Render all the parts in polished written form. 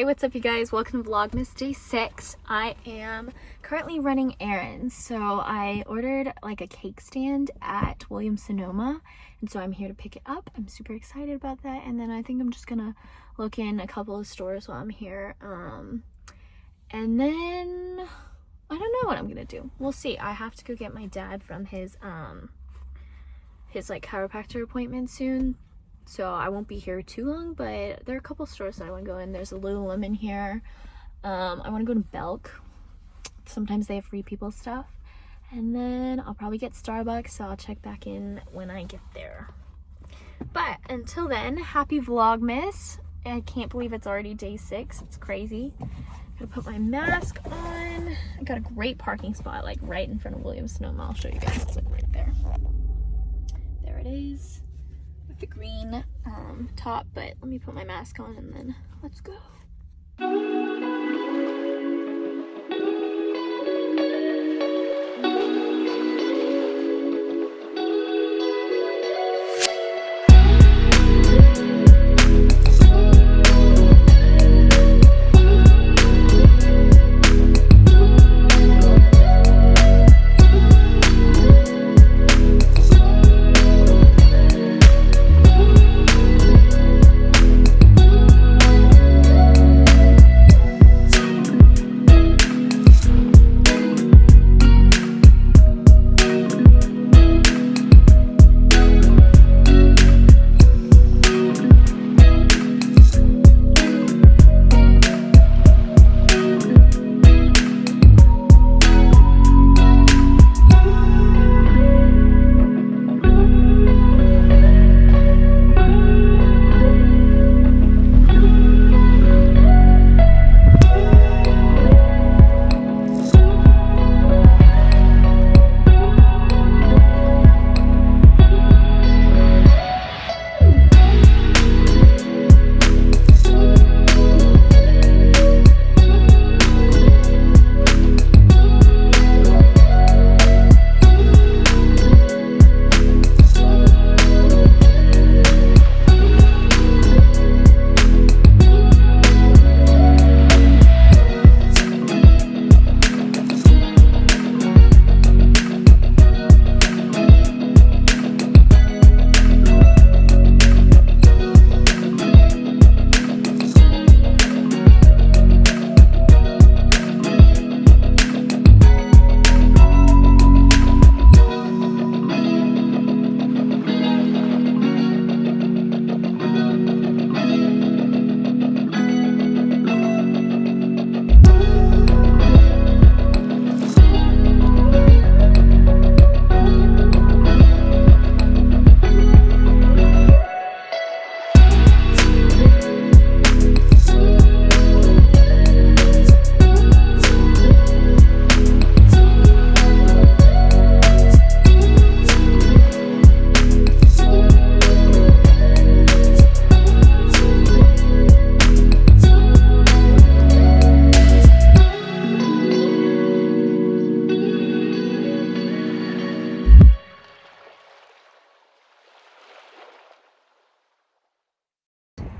what's up you guys? Welcome to Vlogmas Day 6. I am currently running errands. So I ordered like a cake stand at Williams-Sonoma, and so I'm here to pick it up. I'm super excited about that, and then I think I'm just gonna look in a couple of stores while I'm here. And then I don't know what I'm gonna do. We'll see. I have to go get my dad from his like chiropractor appointment soon. So I won't be here too long, but there are a couple stores that I want to go in. There's a Lululemon here. I want to go to Belk. Sometimes they have Free People stuff. And then I'll probably get Starbucks, so I'll check back in when I get there. But until then, happy Vlogmas. I can't believe it's already day 6. It's crazy. Gotta put my mask on. I got a great parking spot, like right in front of Williams-Sonoma. I'll show you guys. It's like right there. There it is. The green top, but let me put my mask on and then let's go.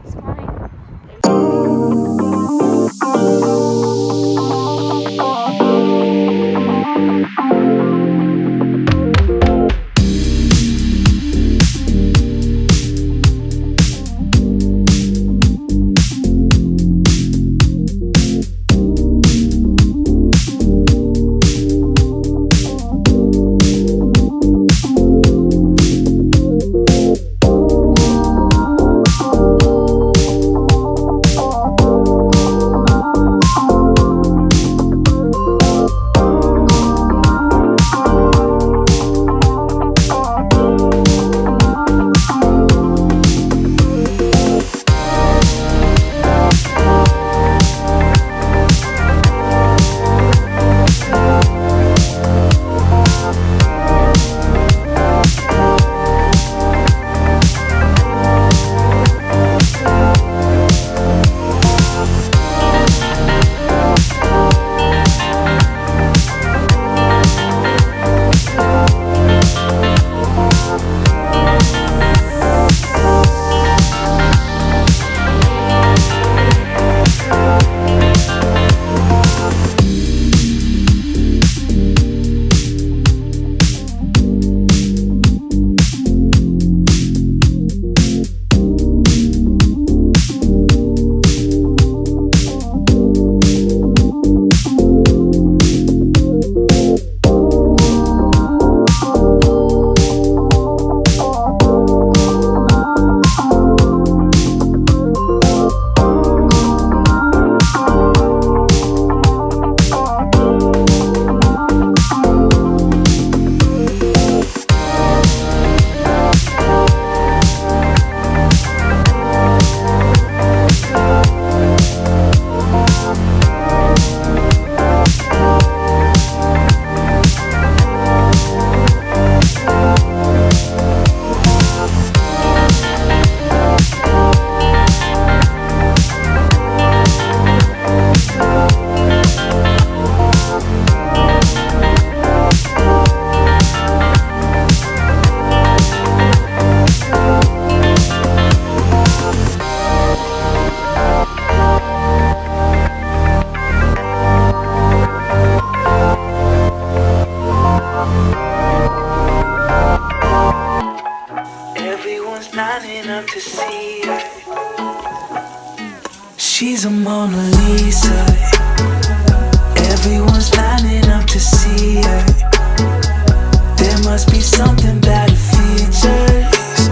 It's fine. up to see her. She's a Mona Lisa. Everyone's lining up to see her. There must be something about her features.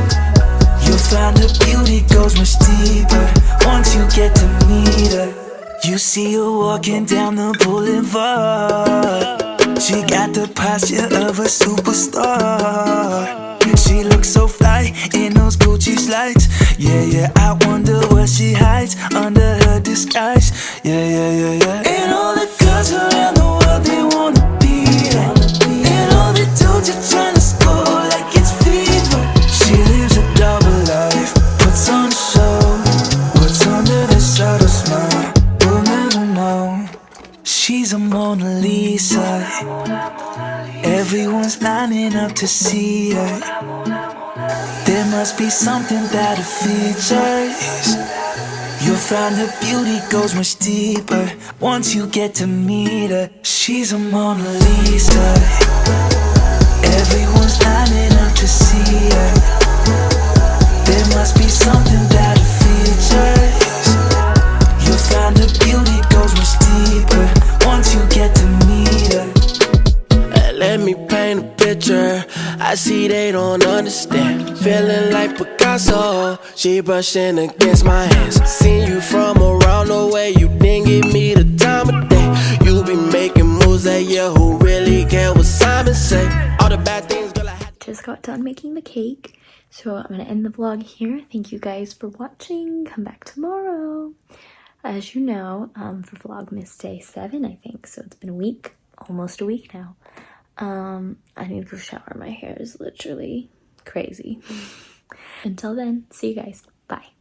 You'll find her beauty goes much deeper once you get to meet her. You see her walking down the boulevard. She got the posture of a superstar. She looks so fly in those Gucci slides. Yeah, yeah, I wonder what she hides under her disguise. Yeah, yeah, yeah, yeah. And all the girls around the world, they wanna be her. And all the dudes are trying to score like it's fever. She lives a double life, puts on a show. What's under the subtle smile, we'll never know. She's a Mona Lisa. Everyone's lining up to see her. There must be something about her features. You'll find her beauty goes much deeper once you get to meet her. She's a Mona Lisa. Everyone's lining up to see her. There must be something about her features. You'll find her beauty goes much deeper once you get to meet her. Let me paint a picture. I see they don't understand. Feeling like Picasso. She brushing against my hands. Seen you from around the way. You didn't give me the time of day. You be making moves that yeah, who really care what Simon say? All the bad things, girl, I had. Just got done making the cake, so I'm gonna end the vlog here. Thank you guys for watching. Come back tomorrow. As you know, for Vlogmas Day 7, I think. So it's been a week, almost a week now. I need to go shower. My hair is literally crazy. Until then, see you guys. Bye.